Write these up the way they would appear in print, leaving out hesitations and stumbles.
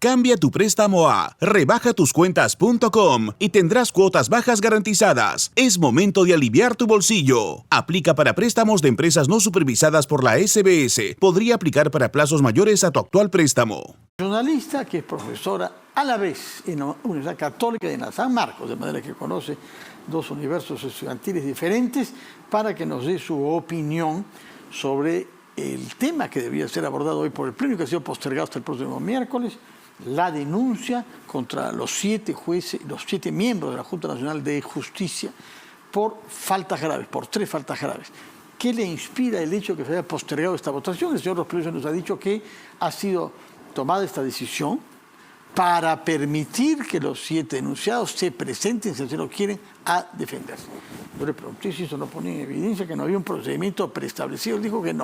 Cambia tu préstamo a rebajatuscuentas.com y tendrás cuotas bajas garantizadas. Es momento de aliviar tu bolsillo. Aplica para préstamos de empresas no supervisadas por la SBS. Podría aplicar para plazos mayores a tu actual préstamo. Jornalista que es profesora a la vez en la Universidad Católica de San Marcos, de manera que conoce dos universos estudiantiles diferentes, para que nos dé su opinión sobre el tema que debía ser abordado hoy por el Pleno y que ha sido postergado hasta el próximo miércoles, la denuncia contra los 7 jueces, los 7 miembros de la Junta Nacional de Justicia por faltas graves, por 3 faltas graves. ¿Qué le inspira el hecho de que se haya postergado esta votación? El señor Rospelioso nos ha dicho que ha sido tomada esta decisión para permitir que los 7 denunciados se presenten, si así lo quieren, a defenderse. Yo le pregunté si eso no ponía en evidencia que no había un procedimiento preestablecido. Él dijo que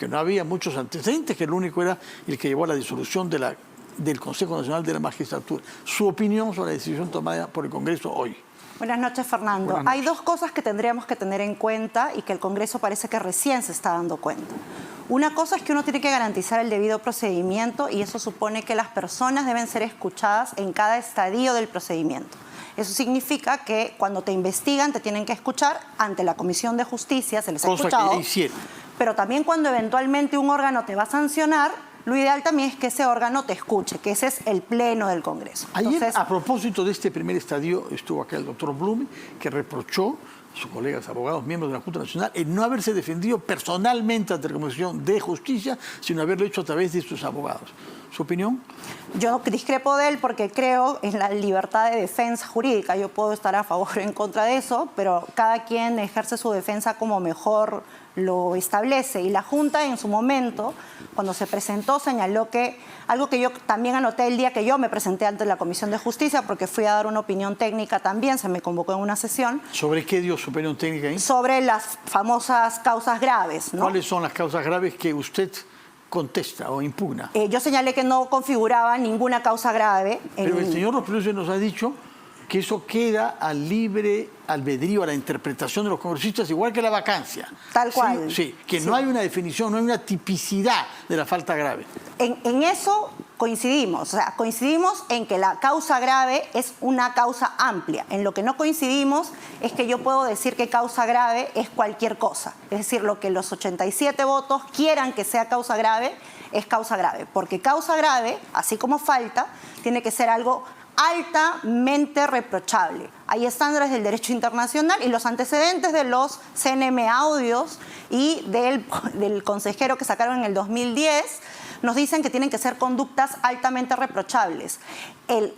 no había muchos antecedentes, que el único era el que llevó a la disolución del Consejo Nacional de la Magistratura. Su opinión sobre la decisión tomada por el Congreso hoy. Buenas noches, Fernando. Buenas noches. Hay 2 cosas que tendríamos que tener en cuenta y que el Congreso parece que recién se está dando cuenta. Una cosa es que uno tiene que garantizar el debido procedimiento y eso supone que las personas deben ser escuchadas en cada estadio del procedimiento. Eso significa que cuando te investigan te tienen que escuchar ante la Comisión de Justicia, se les ha escuchado. Cosa que hicieron. Pero también cuando eventualmente un órgano te va a sancionar, lo ideal también es que ese órgano te escuche, que ese es el Pleno del Congreso. Ayer, a propósito de este primer estadio, estuvo acá el doctor Blume, que reprochó a sus colegas abogados, miembros de la Junta Nacional, en no haberse defendido personalmente ante la Comisión de Justicia, sino haberlo hecho a través de sus abogados. ¿Su opinión? Yo discrepo de él porque creo en la libertad de defensa jurídica. Yo puedo estar a favor o en contra de eso, pero cada quien ejerce su defensa como mejor lo establece. Y la Junta en su momento, cuando se presentó, señaló que algo que yo también anoté el día que yo me presenté ante la Comisión de Justicia, porque fui a dar una opinión técnica también, se me convocó en una sesión. ¿Sobre qué dio su opinión técnica ahí? Sobre las famosas causas graves, ¿no? ¿Cuáles son las causas graves que usted contesta o impugna? Yo señalé que no configuraba ninguna causa grave. Pero el señor Rospelioso nos ha dicho que eso queda al libre albedrío, a la interpretación de los congresistas, igual que la vacancia. Tal cual. Sí, que no hay una definición, no hay una tipicidad de la falta grave. En eso coincidimos, o sea, coincidimos en que la causa grave es una causa amplia. En lo que no coincidimos es que yo puedo decir que causa grave es cualquier cosa. Es decir, lo que los 87 votos quieran que sea causa grave, es causa grave. Porque causa grave, así como falta, tiene que ser algo altamente reprochable. Hay estándares del derecho internacional y los antecedentes de los CNM audios y del consejero que sacaron en el 2010 nos dicen que tienen que ser conductas altamente reprochables.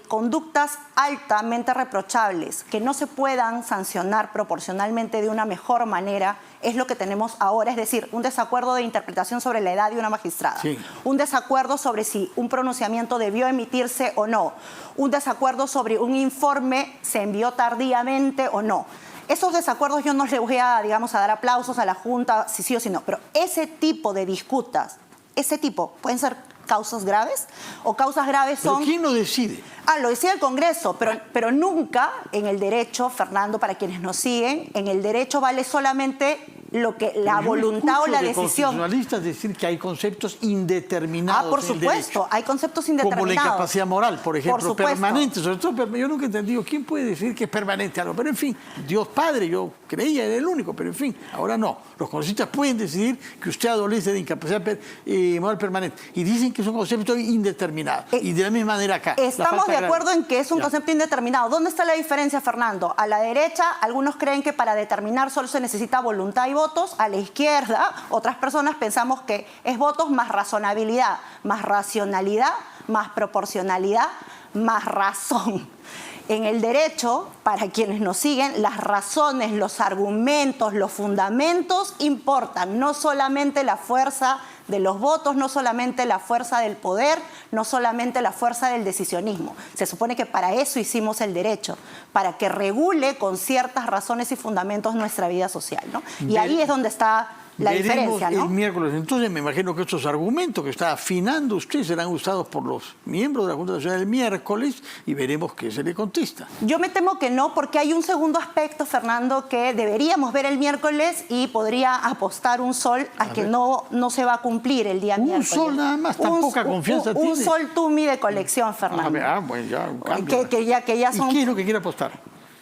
Conductas altamente reprochables que no se puedan sancionar proporcionalmente de una mejor manera es lo que tenemos ahora, es decir, un desacuerdo de interpretación sobre la edad de una magistrada, sí, un desacuerdo sobre si un pronunciamiento debió emitirse o no, un desacuerdo sobre un informe se envió tardíamente o no. Esos desacuerdos yo no les voy a, digamos, a dar aplausos a la Junta, si sí o si no, pero ese tipo de disputas, pueden ser causas graves o causas graves son... ¿Pero quién lo decide? Lo decide el Congreso, pero nunca en el derecho, Fernando, para quienes nos siguen, en el derecho vale solamente lo que la voluntad o la decisión. Constitucionalistas decir que hay conceptos indeterminados. Por supuesto, hay conceptos indeterminados. Como la incapacidad moral, por ejemplo, por permanente. Sobre todo, yo nunca he entendido quién puede decir que es permanente algo. Pero en fin, Dios Padre, yo creía, era el único, pero en fin, ahora no. Los congresistas pueden decidir que usted adolece de incapacidad moral permanente. Y dicen que es un concepto indeterminado. Y de la misma manera acá. Estamos de acuerdo en que es un concepto indeterminado. ¿Dónde está la diferencia, Fernando? A la derecha, algunos creen que para determinar solo se necesita voluntad y votos. A la izquierda, otras personas pensamos que es votos más razonabilidad, más racionalidad, más proporcionalidad, más razón. En el derecho, para quienes nos siguen, las razones, los argumentos, los fundamentos importan, no solamente la fuerza de los votos, no solamente la fuerza del poder, no solamente la fuerza del decisionismo. Se supone que para eso hicimos el derecho, para que regule con ciertas razones y fundamentos nuestra vida social, ¿no? Y ahí es donde está la Veremos diferencia, ¿no? el miércoles. Entonces me imagino que estos argumentos que está afinando usted serán usados por los miembros de la Junta Nacional el miércoles y veremos qué se le contesta. Yo me temo que no, porque hay un segundo aspecto, Fernando, que deberíamos ver el miércoles y podría apostar un sol a que no se va a cumplir el día miércoles. Un sol nada más, tan poca confianza tiene. Un sol Tumi de colección, Fernando. Bueno, ya un cambio. Que ya son... ¿Y qué es lo que quiere apostar?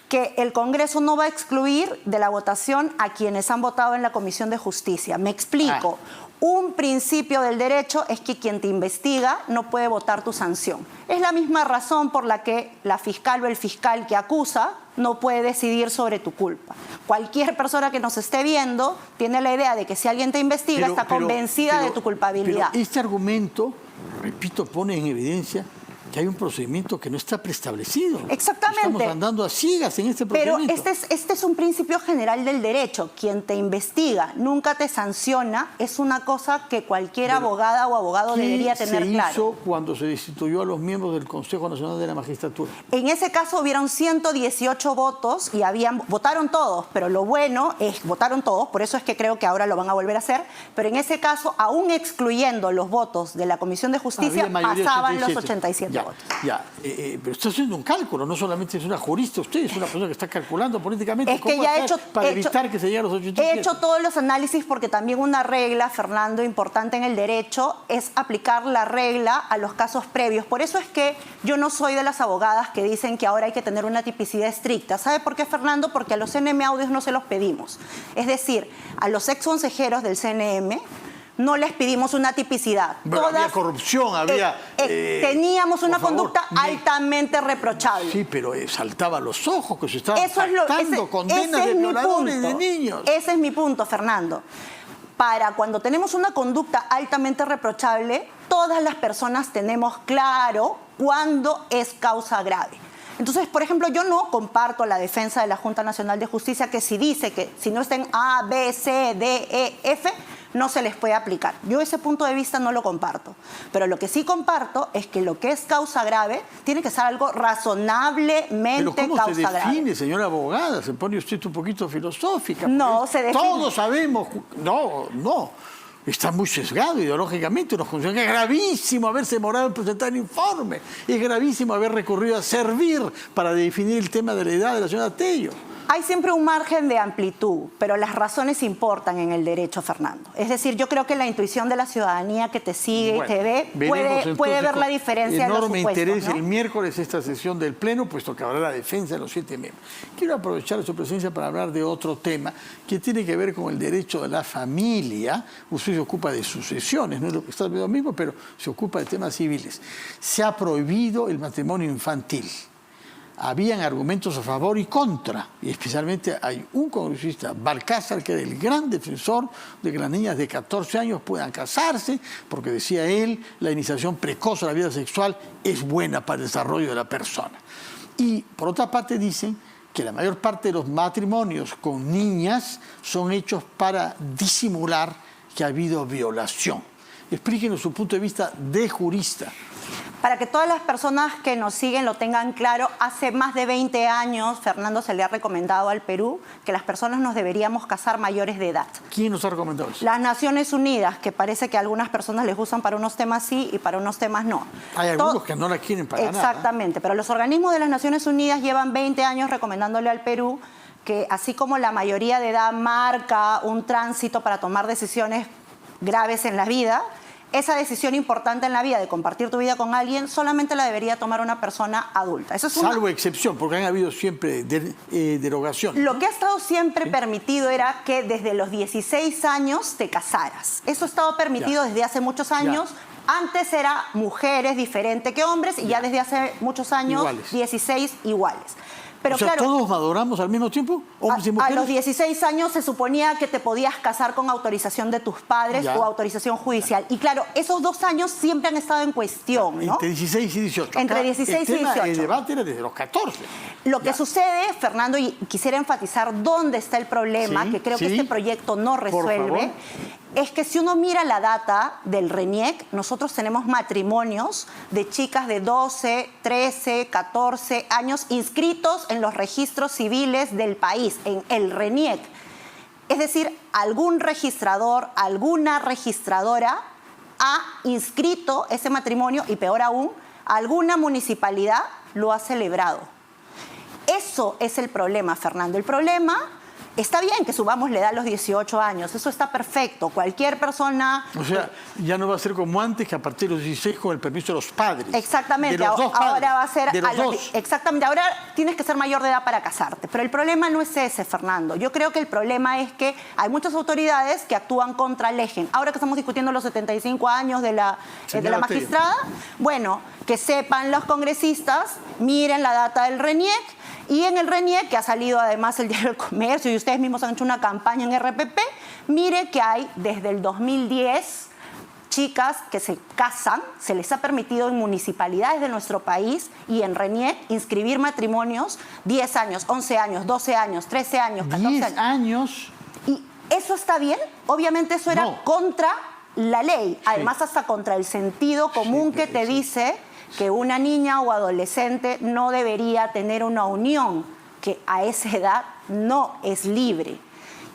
Que el Congreso no va a excluir de la votación a quienes han votado en la Comisión de Justicia. Me explico. Un principio del derecho es que quien te investiga no puede votar tu sanción. Es la misma razón por la que la fiscal o el fiscal que acusa no puede decidir sobre tu culpa. Cualquier persona que nos esté viendo tiene la idea de que si alguien te investiga está convencida de tu culpabilidad. Pero este argumento, repito, pone en evidencia que hay un procedimiento que no está preestablecido. Exactamente. Estamos andando a ciegas en este Pero procedimiento. este es un principio general del derecho. Quien te investiga nunca te sanciona. Es una cosa que cualquier abogada o abogado debería tener claro. ¿Qué se hizo cuando se destituyó a los miembros del Consejo Nacional de la Magistratura? En ese caso hubieron 118 votos y votaron todos, pero lo bueno es votaron todos, por eso es que creo que ahora lo van a volver a hacer, pero en ese caso, aún excluyendo los votos de la Comisión de Justicia, pasaban los 87 votos. Pero está haciendo un cálculo, no solamente es una jurista usted, es una persona que está calculando políticamente es que ya para evitar que se llegue a los 87. He hecho todos los análisis porque también una regla, Fernando, importante en el derecho es aplicar la regla a los casos previos. Por eso es que yo no soy de las abogadas que dicen que ahora hay que tener una tipicidad estricta. ¿Sabe por qué, Fernando? Porque a los CNM Audios no se los pedimos. Es decir, a los ex consejeros del CNM no les pedimos una tipicidad. Bueno, había corrupción, había... teníamos una conducta altamente reprochable. Sí, pero saltaba a los ojos que se estaban pactando condenas de violadores de niños. Ese es mi punto, Fernando. Para cuando tenemos una conducta altamente reprochable, todas las personas tenemos claro cuándo es causa grave. Entonces, por ejemplo, yo no comparto la defensa de la Junta Nacional de Justicia que si dice que si no estén A, B, C, D, E, F, no se les puede aplicar. Yo ese punto de vista no lo comparto. Pero lo que sí comparto es que lo que es causa grave tiene que ser algo razonablemente causa grave. ¿Pero cómo se define, señora abogada? Se pone usted un poquito filosófica. No, se define. Todos sabemos... No. Está muy sesgado ideológicamente. Nos considera que es gravísimo haberse demorado en presentar el informe. Es gravísimo haber recurrido a servir para definir el tema de la edad de la señora Tello. Hay siempre un margen de amplitud, pero las razones importan en el derecho, Fernando. Es decir, yo creo que la intuición de la ciudadanía que te sigue y te ve puede ver la diferencia en los supuestos. Enorme interés, ¿no? El miércoles esta sesión del Pleno, puesto que habrá la defensa de los 7 miembros. Quiero aprovechar su presencia para hablar de otro tema que tiene que ver con el derecho de la familia. Usted se ocupa de sucesiones, no es lo que está viendo mismo, pero se ocupa de temas civiles. Se ha prohibido el matrimonio infantil. Habían argumentos a favor y contra, y especialmente hay un congresista, Balcázar, que era el gran defensor de que las niñas de 14 años puedan casarse, porque decía él, la iniciación precoz a la vida sexual es buena para el desarrollo de la persona. Y por otra parte dicen que la mayor parte de los matrimonios con niñas son hechos para disimular que ha habido violación. Explíquenos su punto de vista de jurista. Para que todas las personas que nos siguen lo tengan claro, hace más de 20 años, Fernando, se le ha recomendado al Perú que las personas nos deberíamos casar mayores de edad. ¿Quién nos ha recomendado eso? Las Naciones Unidas, que parece que a algunas personas les gustan para unos temas sí y para unos temas no. Hay algunos que no la quieren para nada. Exactamente, pero los organismos de las Naciones Unidas llevan 20 años recomendándole al Perú que así como la mayoría de edad marca un tránsito para tomar decisiones graves en la vida, esa decisión importante en la vida de compartir tu vida con alguien solamente la debería tomar una persona adulta. Eso es Salvo excepción, porque han habido siempre derogaciones. Lo que ha estado siempre permitido era que desde los 16 años te casaras. Eso ha estado permitido desde hace muchos años. Antes era mujeres diferente que hombres y ya desde hace muchos años 16 iguales. Pero o sea, claro, ¿todos maduramos al mismo tiempo? ¿Hombres y mujeres? A los 16 años se suponía que te podías casar con autorización de tus padres o autorización judicial. Y claro, esos 2 años siempre han estado en cuestión, ¿no? Entre 16 y 18. Entre 16 y 18. El debate era desde los 14. Lo que sucede, Fernando, y quisiera enfatizar dónde está el problema, que creo que este proyecto no resuelve, es que si uno mira la data del RENIEC, nosotros tenemos matrimonios de chicas de 12, 13, 14 años inscritos en los registros civiles del país, en el RENIEC. Es decir, algún registrador, alguna registradora ha inscrito ese matrimonio y peor aún, alguna municipalidad lo ha celebrado. Eso es el problema, Fernando. El problema, está bien que subamos la edad a los 18 años, eso está perfecto. Cualquier persona... O sea, ya no va a ser como antes, que a partir de los 16 con el permiso de los padres. Exactamente, de los dos padres, ahora va a ser... de los dos. Exactamente, ahora tienes que ser mayor de edad para casarte. Pero el problema no es ese, Fernando. Yo creo que el problema es que hay muchas autoridades que actúan contra el eje. Ahora que estamos discutiendo los 75 años de la magistrada, bueno, que sepan los congresistas, miren la data del RENIEC, y en el RENIEC, que ha salido además el Diario del Comercio y ustedes mismos han hecho una campaña en RPP, mire que hay desde el 2010 chicas que se casan, se les ha permitido en municipalidades de nuestro país y en RENIEC inscribir matrimonios 10 años, 11 años, 12 años, 13 años, 14 años. 10 años. ¿Y eso está bien? Obviamente eso era contra la ley, además hasta contra el sentido común que te dice que una niña o adolescente no debería tener una unión que a esa edad no es libre.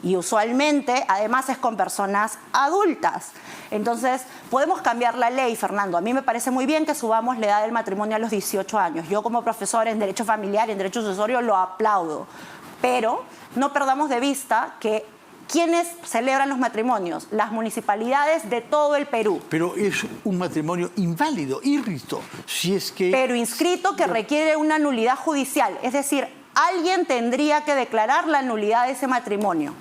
Y usualmente, además, es con personas adultas. Entonces, podemos cambiar la ley, Fernando. A mí me parece muy bien que subamos la edad del matrimonio a los 18 años. Yo, como profesora en Derecho Familiar y en Derecho Sucesorio, lo aplaudo. Pero no perdamos de vista que ¿quiénes celebran los matrimonios? Las municipalidades de todo el Perú. Pero es un matrimonio inválido, írrito, si es que... Pero inscrito que requiere una nulidad judicial. Es decir, alguien tendría que declarar la nulidad de ese matrimonio.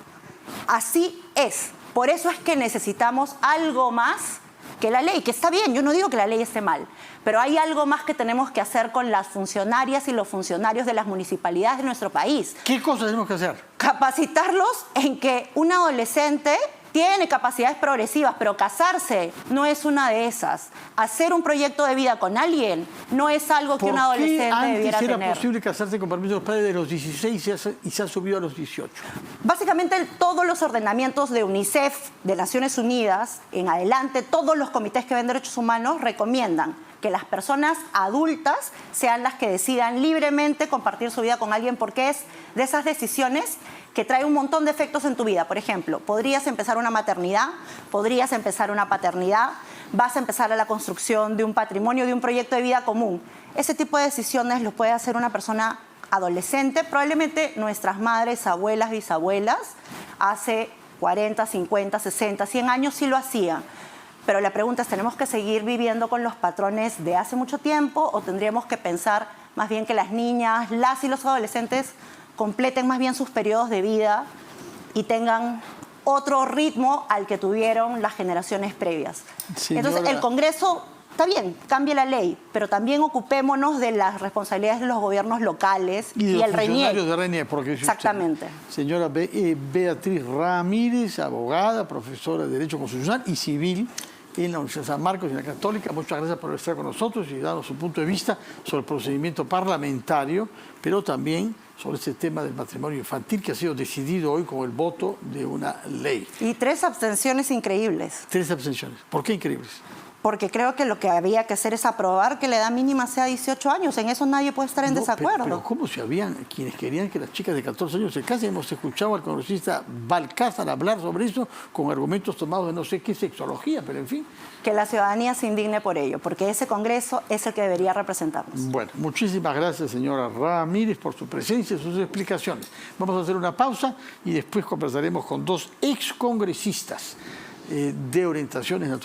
Así es. Por eso es que necesitamos algo más que la ley, que está bien, yo no digo que la ley esté mal, pero hay algo más que tenemos que hacer con las funcionarias y los funcionarios de las municipalidades de nuestro país. ¿Qué cosas tenemos que hacer? Capacitarlos en que un adolescente tiene capacidades progresivas, pero casarse no es una de esas. Hacer un proyecto de vida con alguien no es algo que un adolescente debiera tener. ¿Por qué antes era posible casarse con permiso de los padres de los 16 y se ha subido a los 18? Básicamente todos los ordenamientos de UNICEF, de Naciones Unidas, en adelante, todos los comités que ven derechos humanos recomiendan que las personas adultas sean las que decidan libremente compartir su vida con alguien, porque es de esas decisiones que trae un montón de efectos en tu vida. Por ejemplo, podrías empezar una maternidad, podrías empezar una paternidad, vas a empezar a la construcción de un patrimonio, de un proyecto de vida común. Ese tipo de decisiones lo puede hacer una persona adolescente, probablemente nuestras madres, abuelas, bisabuelas, hace 40, 50, 60, 100 años sí lo hacían. Pero la pregunta es, ¿tenemos que seguir viviendo con los patrones de hace mucho tiempo o tendríamos que pensar más bien que las niñas, las y los adolescentes completen más bien sus periodos de vida y tengan otro ritmo al que tuvieron las generaciones previas? Señora... Entonces, el Congreso, está bien, cambie la ley, pero también ocupémonos de las responsabilidades de los gobiernos locales y de el RENIEC. De RENIEC, porque exactamente. Señora Beatriz Ramírez, abogada, profesora de Derecho Constitucional y Civil en la Universidad de San Marcos y en la Católica. Muchas gracias por estar con nosotros y darnos su punto de vista sobre el procedimiento parlamentario, pero también sobre este tema del matrimonio infantil que ha sido decidido hoy con el voto de una ley. Y 3 abstenciones increíbles. 3 abstenciones. ¿Por qué increíbles? Porque creo que lo que había que hacer es aprobar que la edad mínima sea 18 años. En eso nadie puede estar en desacuerdo. Pero ¿cómo si habían quienes querían que las chicas de 14 años se casen? Hemos escuchado al congresista Balcázar hablar sobre eso con argumentos tomados de no sé qué sexología, pero en fin. Que la ciudadanía se indigne por ello, porque ese Congreso es el que debería representarnos. Bueno, muchísimas gracias, señora Ramírez, por su presencia y sus explicaciones. Vamos a hacer una pausa y después conversaremos con 2 excongresistas de orientaciones naturales.